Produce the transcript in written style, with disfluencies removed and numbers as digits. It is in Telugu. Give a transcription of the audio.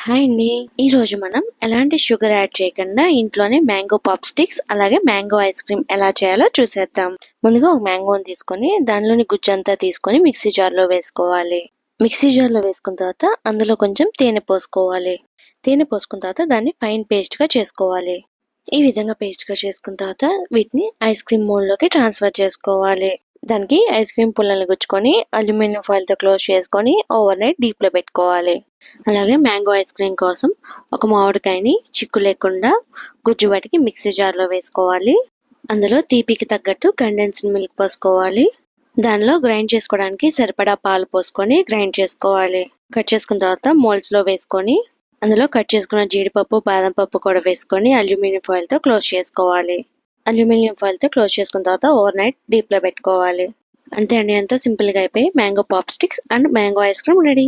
హాయ్ అండి. ఈరోజు మనం ఎలాంటి షుగర్ యాడ్ చేయకుండా ఇంట్లోనే మ్యాంగో పాప్ స్టిక్స్ అలాగే మ్యాంగో ఐస్ క్రీమ్ ఎలా చేయాలో చూసేద్దాం. ముందుగా ఒక మ్యాంగోని తీసుకొని దానిలోని గుజ్జంతా తీసుకొని మిక్సీ జార్లో వేసుకోవాలి. మిక్సీ జార్లో వేసుకున్న తర్వాత అందులో కొంచెం తేనె పోసుకోవాలి. తేనె పోసుకున్న తర్వాత దాన్ని ఫైన్ పేస్ట్గా చేసుకోవాలి. ఈ విధంగా పేస్ట్గా చేసుకున్న తర్వాత వీటిని ఐస్ క్రీమ్ మోల్డ్లోకి ట్రాన్స్ఫర్ చేసుకోవాలి. దానికి ఐస్ క్రీమ్ పుల్లల్ని గుచ్చుకొని అల్యూమినియం ఫాయిల్తో క్లోజ్ చేసుకొని ఓవర్ నైట్ డీప్లో పెట్టుకోవాలి. అలాగే మ్యాంగో ఐస్ క్రీమ్ కోసం ఒక మామిడికాయని చిక్కు లేకుండా గుజ్జు వాటికి మిక్సీ జార్లో వేసుకోవాలి. అందులో తీపికి తగ్గట్టు కండెన్స్డ్ మిల్క్ పోసుకోవాలి. దానిలో గ్రైండ్ చేసుకోవడానికి సరిపడా పాలు పోసుకొని గ్రైండ్ చేసుకోవాలి. కట్ చేసుకున్న తర్వాత మోల్డ్స్లో వేసుకొని అందులో కట్ చేసుకున్న జీడిపప్పు బాదం పప్పు కూడా వేసుకొని అల్యూమినియం ఫాయిల్తో క్లోజ్ చేసుకోవాలి. అల్యూమినియం ఫాయిల్తో క్లోజ్ చేసుకున్న తర్వాత ఓవర్ నైట్ డీప్లో పెట్టుకోవాలి. అంతే అండి, ఎంతో సింపుల్గా అయిపోయి mango pop sticks and mango ice cream ready.